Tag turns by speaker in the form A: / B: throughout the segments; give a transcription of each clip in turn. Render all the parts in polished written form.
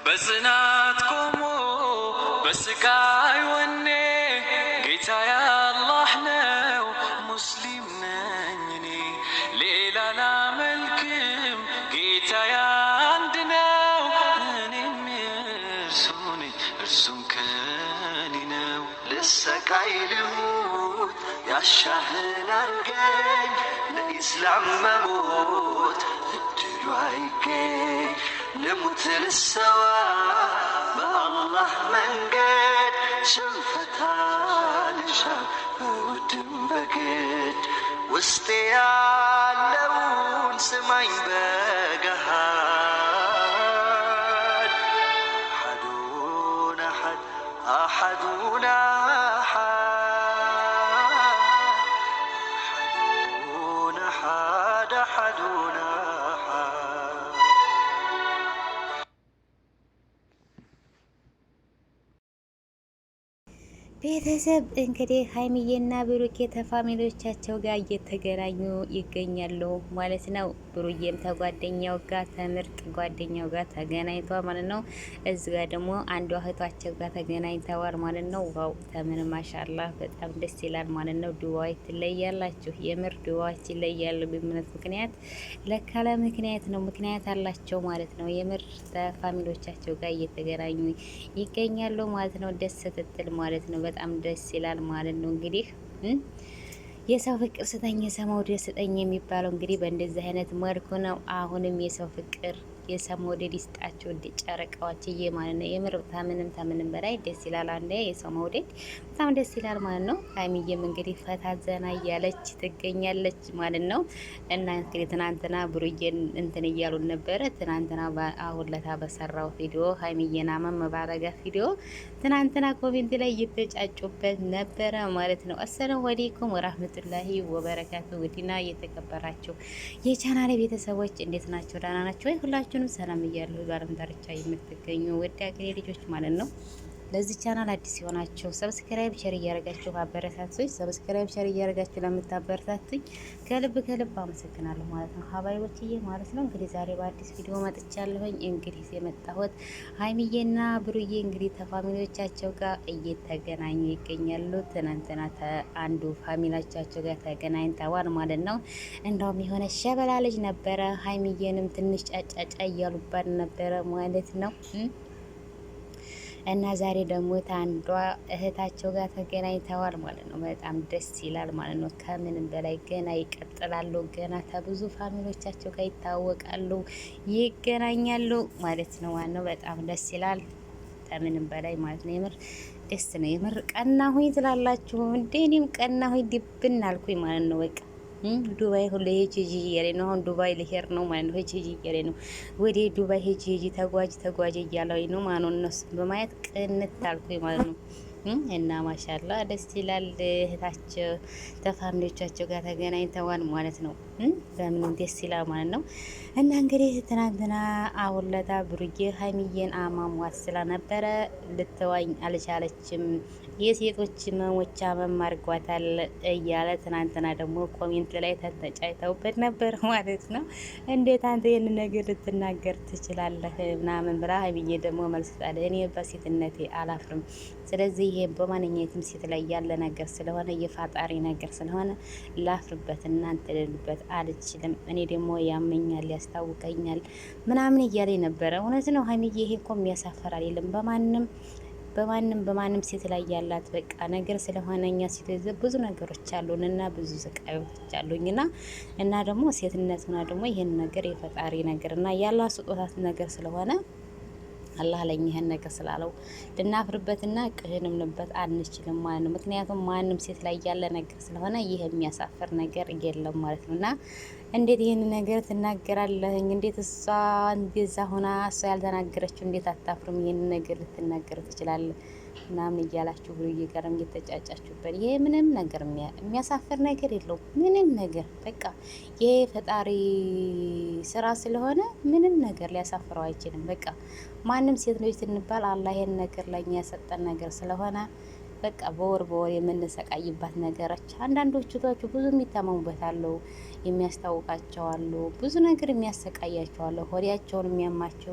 A: በጽናት ቆሞ በስቃይ ወኔ ጌታዬ አላህ ነው ሙስሊም ነኝ እኔ ሌላ ላመልክም ጌታዬ አንድ ነው እኔም እርሱ ነኝ እርሱም ከኔ ነው ልሰቃይ ልሙት ያሻህን አርገኝ ለኢስላም መሞት እድሉ አይገኝ ልሙት ልሰዋ በአላህ መንገድ ሽንፈት አልሻም በውድም በግድ ውስጤ ያለውን ስማኝ በገሃድ አሐዱን አሐድ አሐዱን አሐዱን አሐድ አሐዱን
B: ቤተሰብ እንግዲህ ሀይሚዬና ብሩኬ ተፋሚሊዎቻቸው ጋር እየተገናኙ ይገኛሉ ማለት ነው። ብሩዬም ተጓደኛው ጋር ተምርጥ ጓደኛው ጋር ተገናኝተዋል ማለት ነው። እዚ ጋር ደግሞ አንዷ እህቷቸው ጋር ተገናኝተዋል ማለት ነው። ዋው ተምን ማሻአላህ በጣም ደስ ይላል ማለት ነው። ዱባይ ትለያላችሁ፣ የምር ዱባዮች ይለያሉ። በምክንያት ምክንያት ለካለ ምክንያት ነው፣ ምክንያት አላቸው ማለት ነው። የምር ተፋሚሊዎቻቸው ጋር እየተገናኙ ይገኛሉ ማለት ነው። ደስ ስትል ማለት ነው። በጣም ደስ ይላል ማለት ነው። እንግዲህ የሰው ፍቅር ስጠኝ የሰው መውደድ ስጠኝ የሚባለው እንግዲህ በእንደዚህ አይነት መልኩ ነው። አሁንም የሰው ፍቅር የሰው መውደድ ይስጣቸው እንደ ጨረቃዎችዬ ማለት ነው። የምር ከምንም በላይ ደስ ይላል። አንዴ የሰው መውደድ በጣም ደስ ይላል ማለት ነው። ሀይሚዬም እንግዲህ ፈታ ዘና እያለች ትገኛለች ማለት ነው። እና እንግዲህ ትናንትና ብሩዬን እንትን እያሉን ነበረ። ትናንትና አሁን ለታ በሰራው ቪዲዮ ሀይሚዬን አመም ባረጋ ቪዲዮ ትናንትና ኮሜንት ላይ እየተጫጩበት ነበረ ማለት ነው። አሰላሙ አለይኩም ወራህመቱላሂ ወበረካቱ። ውድና እየተከበራችሁ የቻናሌ ቤተሰቦች እንዴት ናቸው? ደህና ናቸው ወይ? ሁላችሁንም ሰላም እያለሁ በዓለም ዳርቻ የምትገኙ ውድ አገሬ ልጆች ማለት ነው። ለዚህ ቻናል አዲስ የሆናችሁ ሰብስክራይብ ሸር እያደረጋችሁ አበረታቱኝ። ሰብስክራይብ ሸር እያደረጋችሁ ለምታበረታቱኝ ከልብ አመሰግናለሁ ማለት ነው። ሀባይዎችዬ ማለት ነው። እንግዲህ ዛሬ በአዲስ ቪዲዮ መጥቻለሁኝ። እንግዲህ የመጣሁት ሀይሚዬና ብሩዬ እንግዲህ ተፋሚሊዎቻቸው ጋር እየተገናኙ ይገኛሉ። ትናንትና አንዱ ፋሚሊዎቻቸው ጋር ተገናኝተዋል ማለት ነው። እንደውም የሆነ ሸበላ ልጅ ነበረ። ሀይሚዬንም ትንሽ ጫጫጫ እያሉባት ነበረ ማለት ነው። እና ዛሬ ደግሞ ታንዷ እህታቸው ጋር ተገናኝተዋል ማለት ነው። በጣም ደስ ይላል ማለት ነው። ከምንም በላይ ገና ይቀጥላሉ። ገና ከብዙ ፋሚሊዎቻቸው ጋር ይታወቃሉ፣ ይገናኛሉ ማለት ነው። ዋናው በጣም ደስ ይላል ከምንም በላይ ማለት ነው። የምር ደስ ነው። የምር ቀና ሁኝ ትላላችሁ እንዴ? እኔም ቀና ሁኝ ድብን አልኩኝ ማለት ነው። በቃ ዱባይ ሁሉ ሄጂ እያለ ነው። አሁን ዱባይ ልሄድ ነው ማለት ነው። ሄጂ እያለ ነው። ወደ ዱባይ ሄጂ ተጓዥ እያለኝ ነው ማለት ነው። እነሱን በማየት ቅንት አልኩኝ ማለት ነው። እና ማሻላ ደስ ይላል። እህታቸው ተፋሚሊዎቻቸው ጋር ተገናኝተዋል ማለት ነው። በምን ደስ ይላል ማለት ነው። እና እንግዲህ ትናንትና አውለታ ብሩዬ ሀይሚዬን አማሟት ስለነበረ ልትዋኝ አልቻለችም። የሴቶች መሞቻ መማርጓታል እያለ ትናንትና ደግሞ ኮሜንት ላይ ተጫይተውበት ነበር ማለት ነው። እንዴት አንተ ይህን ነገር ልትናገር ትችላለህ ምናምን ብላ ሀይሚዬ ደግሞ መልስ ጣለ። እኔ በሴትነቴ አላፍርም። ስለዚህ ይሄ በማንኛውም ሴት ላይ ያለ ነገር ስለሆነ የፋጣሪ ነገር ስለሆነ ላፍርበት እናንተ ልልበት አልችልም። እኔ ደግሞ ያመኛል ያስታውቀኛል ምናምን እያለ ነበረ። እውነት ነው ሀይሚዬ፣ ይሄ እኮ የሚያሳፈር አይደለም። በማንም ሴት ላይ ያላት በቃ ነገር ስለሆነ እኛ ሴት ብዙ ነገሮች አሉን እና ብዙ ስቃዮች አሉኝና እና ደግሞ ሴትነት ሆና ደግሞ ይሄን ነገር የፈጣሪ ነገር እና ያላ ስጦታት ነገር ስለሆነ አላህ ለኛ ይሄን ነገር ስላለው ልናፍርበትና ቅህንምንበት አንችልም ማለት ነው። ምክንያቱም ማንም ሴት ላይ ያለ ነገር ስለሆነ ይሄ የሚያሳፍር ነገር የለም ማለት ነውና እንዴት ይሄን ነገር ትናገራለህ? እንዴት እሷ እንደዛ ሆና እሷ ያልተናገረችው እንዴት አታፍርም? ይሄን ነገር ልትናገር ትችላለህ? ምናምን እያላችሁ ብሩዬ ጋርም እየተጫጫችሁበት ይሄ ምንም ነገር የሚያሳፍር ነገር የለውም። ምንም ነገር በቃ ይሄ ፈጣሪ ስራ ስለሆነ ምንም ነገር ሊያሳፍረው አይችልም። በቃ ማንም ሴት ልጅ ስንባል አላህ ይሄን ነገር ለኛ የሰጠን ነገር ስለሆነ በቃ በወር የምንሰቃይባት ነገሮች። አንዳንዶቹ ብዙ የሚታመሙበት አሉ፣ የሚያስታውቃቸው አሉ፣ ብዙ ነገር የሚያሰቃያቸው አሉ፣ ሆዲያቸውን የሚያማቸው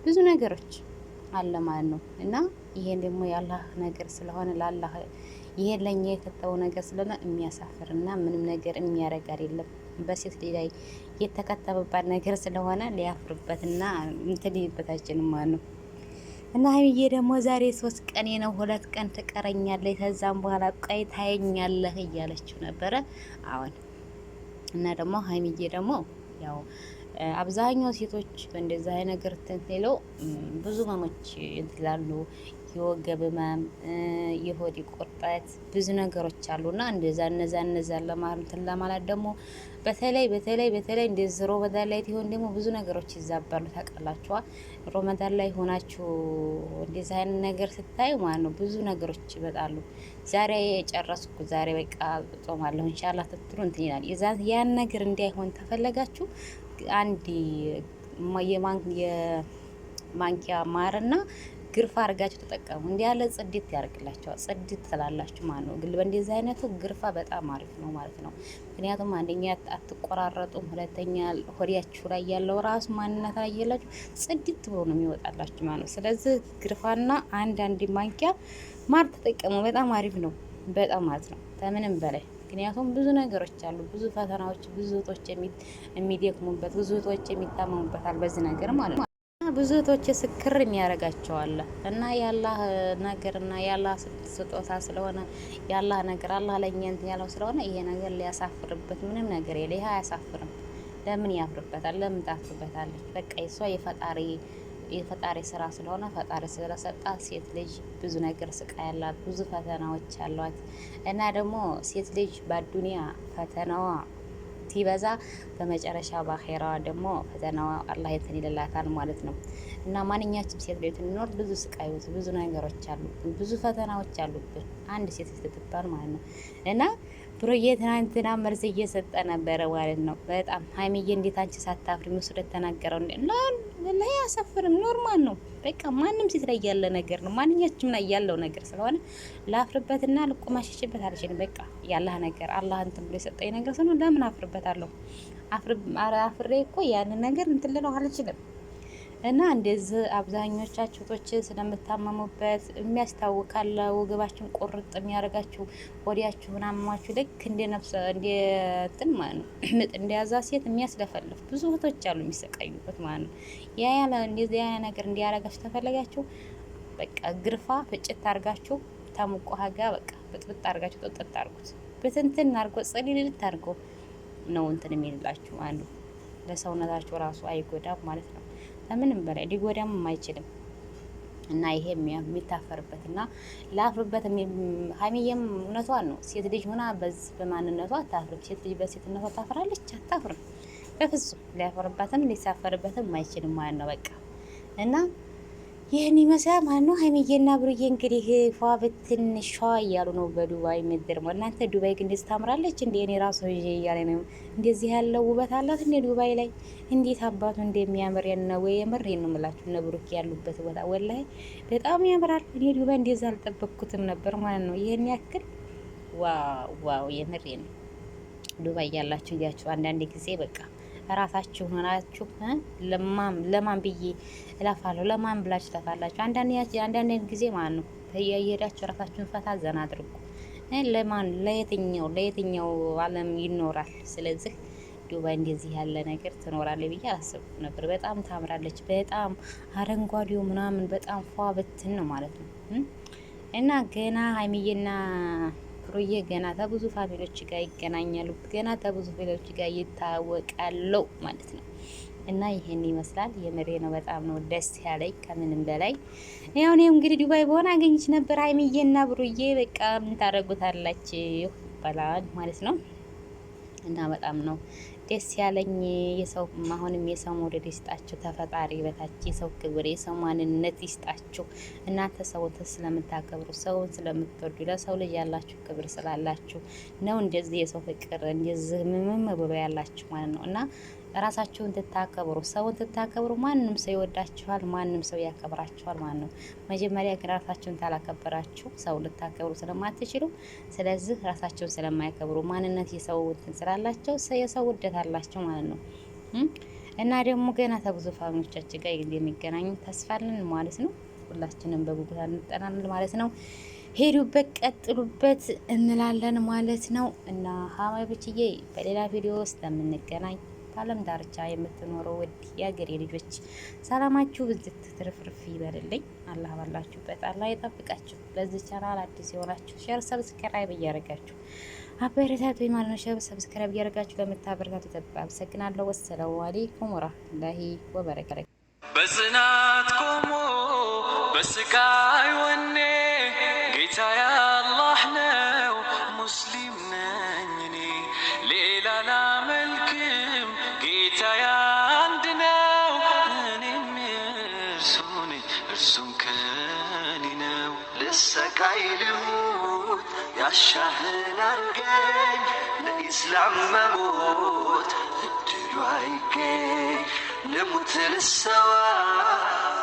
B: ብዙ ነገሮች አለ ማለት ነው። እና ይሄን ደግሞ የአላህ ነገር ስለሆነ ለአላህ ይሄን ለኛ የሰጠው ነገር ስለሆነ የሚያሳፍርና ምንም ነገር የሚያረግ አይደለም። በሴት ልጅ ላይ የተከተበባት ነገር ስለሆነ ሊያፍርበትና እንትን ይበታችንም ማለት ነው። እና ሀይሚዬ ደግሞ ዛሬ 3 ቀን ነው፣ 2 ቀን ትቀረኛለህ፣ ከዛም በኋላ ቆይ ታየኛለህ እያለችው ነበረ። አሁን እና ደግሞ ሀይሚዬ ደግሞ ያው አብዛኛው ሴቶች በእንደዛ አይነት ነገር ተንትለው ብዙ ህመሞች እንትላሉ፣ የወገብ ህመም፣ የሆድ ቁርጠት፣ ብዙ ነገሮች አሉና እነዛ ለማለት ደግሞ በተለይ እንደዚህ ሮመዳን ላይ ሲሆን ደግሞ ብዙ ነገሮች ይዛባሉ። ታውቃላችኋ፣ ሮመዳን ላይ ሆናችሁ እንደዛ አይነት ነገር ስታዩ ማለት ነው ብዙ ነገሮች ይመጣሉ። ዛሬ የጨረስኩ ዛሬ በቃ ጾማለሁ ኢንሻአላህ ትትሉ እንትን ይላል። ያን ነገር እንዳይሆን ተፈለጋችሁ አንድ የማንኪያ ማርና ግርፋ አድርጋችሁ ተጠቀሙ። እንዲህ ያለ ጽድት ያደርግላችኋል። ጽድት ትላላችሁ ማለት ነው። ግን በእንደዚህ አይነቱ ግርፋ በጣም አሪፍ ነው ማለት ነው። ምክንያቱም አንደኛ አትቆራረጡም፣ ሁለተኛ ሆዲያችሁ ላይ ያለው ራሱ ማንነት ላይ ያላችሁ ጽድት ብሎ ነው የሚወጣላችሁ ማለት ነው። ስለዚህ ግርፋና አንድ ማንኪያ ማር ተጠቀሙ። በጣም አሪፍ ነው፣ በጣም ማለት ነው ከምንም በላይ ምክንያቱም ብዙ ነገሮች አሉ፣ ብዙ ፈተናዎች፣ ብዙ እህቶች የሚደክሙበት፣ ብዙ እህቶች የሚታመሙበታል በዚህ ነገር ማለት ነው። ብዙ እህቶች ስክር የሚያደርጋቸዋል እና የአላህ ነገርና የአላህ ስጦታ ስለሆነ የአላህ ነገር አላህ ለኛ እንትን ያለው ስለሆነ ይሄ ነገር ሊያሳፍርበት ምንም ነገር የለ። ይሄ አያሳፍርም። ለምን ያፍርበታል? ለምን ታፍርበታለች? በቃ የሷ የፈጣሪ ስራ ስለሆነ ፈጣሪ ስለሰጣት ሴት ልጅ ብዙ ነገር ስቃይ ያላት ብዙ ፈተናዎች አሏት። እና ደግሞ ሴት ልጅ በአዱንያ ፈተናዋ ሲበዛ በመጨረሻ በአኼራዋ ደግሞ ፈተናዋ አላህ እንትን ይልላታል ማለት ነው። እና ማንኛችም ሴት ልጅ ትኖር ብዙ ስቃዮች ብዙ ነገሮች አሉብን፣ ብዙ ፈተናዎች አሉብን አንድ ሴት ስትባል ማለት ነው። እና ብሩዬ ትናንትና መልስ እየሰጠ ነበረ ማለት ነው። በጣም ሀይሚዬ እንዴት አንቺ ሳታፍሪ ምስል ተናገረው ላይ አያሳፍርም፣ ኖርማል ነው። በቃ ማንም ሴት ላይ ያለ ነገር ነው፣ ማንኛችም ላይ ያለው ነገር ስለሆነ ላፍርበትና ልቆማሽሽበት አልችልም። በቃ ያላህ ነገር አላህ እንትን ብሎ የሰጠኝ ነገር ስለሆነ ለምን አፍርበታለሁ? አፍሬ እኮ ያንን ነገር እንትን ልለው አልችልም። እና እንደዚህ አብዛኞቻችሁ ቶች ስለምታመሙበት የሚያስታውቃለ ወገባችሁን ቆርጥ የሚያደርጋችሁ ወዲያችሁን አሟችሁ ልክ እንደ ነፍሰ እንደ እንትን ማለት ነው ምጥ እንደያዛ ሴት የሚያስለፈልፍ ብዙ እህቶች አሉ የሚሰቃዩበት ማለት ነው። ያለ እንደዚህ ያለ ነገር እንዲያረጋችሁ ተፈለጋችሁ በቃ ግርፋ ፍጭት አድርጋችሁ ተሙቆ ሀጋ በቃ ብጥብጥ አድርጋችሁ ጥጥጥ አድርጉት። በትንትን አድርጎ ጸሊልት አድርጎ ነው እንትን የሚልላችሁ ማለት ነው። ለሰውነታችሁ ራሱ አይጎዳም ማለት ነው። ከምንም በላይ ሊጎዳም አይችልም። እና ይሄ የሚታፈርበት እና ላፍርበት ሀይሚዬም እውነቷን ነው። ሴት ልጅ ሆና በማንነቷ አታፍርም። ሴት ልጅ በሴትነቷ ታፍራለች? አታፍርም በፍጹም። ሊያፈርባትም ሊሳፈርበትም አይችልም ማለት ነው በቃ። እና ይህን ይመስላል ማለት ነው። ሀይሚዬና ብሩዬ እንግዲህ ፏ ብትን ሸዋ እያሉ ነው በዱባይ ምድር። እናንተ ዱባይ ግን እንደዚህ ታምራለች እንዴ? እኔ ራሱ ይዤ እያለ ነው እንደዚህ ያለው ውበት አላት እንዴ ዱባይ ላይ? እንዴት አባቱ እንደሚያምር ነው ወይ የምሬን ነው የምላችሁ። እነ ብሩክ ያሉበት ቦታ ወላሂ በጣም ያምራል። እኔ ዱባይ እንደዚህ አልጠበቅኩትም ነበር ማለት ነው። ይሄን ያክል ዋው የምሬን ነው። ዱባይ ያላችሁ እያችሁ አንዳንድ ጊዜ በቃ ራሳችሁ ሆናችሁ ለማን ብዬ እለፋለሁ፣ ለማን ብላችሁ ትለፋላችሁ። አንዳንድ ጊዜ ማለት ነው እየሄዳችሁ ራሳችሁን ፈታ ዘና አድርጉ። ለማን ለየትኛው ዓለም ይኖራል? ስለዚህ ዱባይ እንደዚህ ያለ ነገር ትኖራለች ብዬ አላሰብኩም ነበር። በጣም ታምራለች። በጣም አረንጓዴው ምናምን በጣም ፏ ብትን ነው ማለት ነው። እና ገና ሀይሚዬና ብሩዬ ገና ተብዙ ፋሚሊዎች ጋር ይገናኛሉ። ገና ተብዙ ፋሚሊዎች ጋር ይታወቃሉ ማለት ነው። እና ይሄን ይመስላል። የምሬ ነው። በጣም ነው ደስ ያለኝ ከምንም በላይ። ያው እኔም እንግዲህ ዱባይ በሆነ አገኝች ነበር ሀይሚዬና ብሩዬ። በቃ ምን ታደርጉታላችሁ ይባላል ማለት ነው። እና በጣም ነው ደስ ያለኝ። የሰው አሁንም የሰው መውደድ ይስጣችሁ ተፈጣሪ በታች የሰው ክብር የሰው ማንነት ይስጣችሁ። እናንተ ሰውን ስለምታከብሩ ሰውን ስለምትወዱ ለሰው ልጅ ያላችሁ ክብር ስላላችሁ ነው እንደዚህ የሰው ፍቅር እንደዚህ ምንም ብሎ ያላችሁ ማለት ነው። እና ራሳችሁን ትታከብሩ፣ ሰውን ትታከብሩ፣ ማንም ሰው ይወዳችኋል፣ ማንም ሰው ያከብራችኋል ማለት ነው። መጀመሪያ ግን ራሳችሁን ታላከበራችሁ ሰው ልታከብሩ ስለማትችሉ፣ ስለዚህ ራሳቸውን ስለማያከብሩ ማንነት የሰው እንትን ስላላቸው የሰው ውደት አላቸው ማለት ነው። እና ደግሞ ገና ተብዙ ፋሚሊዎቻችን ጋር እንደሚገናኙ ተስፋለን ማለት ነው። ሁላችንም በጉጉት እንጠናለን ማለት ነው። ሄዱበት ቀጥሉበት እንላለን ማለት ነው። እና ሀማይብችዬ በሌላ ቪዲዮ ውስጥ ለምንገናኝ በዓለም ዳርቻ የምትኖረው ውድ የአገሬ ልጆች ሰላማችሁ ብዝት ትርፍርፍ ይበልልኝ። አላህ ባላችሁበት አላህ ይጠብቃችሁ። ለዚህ ቻናል አዲስ የሆናችሁ ሼር፣ ሰብስክራይብ እያደረጋችሁ አበረታቱ ማለት ነው። ሼር ሰብስክራይብ እያደረጋችሁ ለምታበረታቱ አመሰግናለሁ። ወሰላሙ አለይኩም ወራህመቱላሂ ወበረካቱ።
A: በጽናት ቆሞ በስቃይ ወኔ ጌታዬ አላህ ነው፣ ሙስሊም ነኝ እኔ ሌላ ላመልክም፣ ጌታዬ አንድ ነው፣ እኔም እርሱ ነኝ እርሱም ከኔ ነው። ልሰቃይ ልሙት ያሻህን አርገኝ፣ ለኢስላም መሞት እድሉ አይገኝ። ልሙት ልሰዋ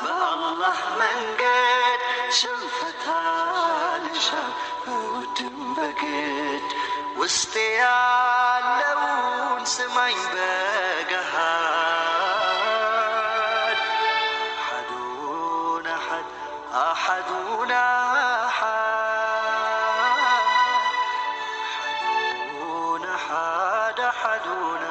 A: በአላህ መንገድ፣ ሽንፈት አልሻም በውድም በግድ። ውስጤ ያለውን ስማኝ በገሃድ፣ አሐዱን አሐድ አሐዱን አሐድ አሐዱን አሐድ አሐዱን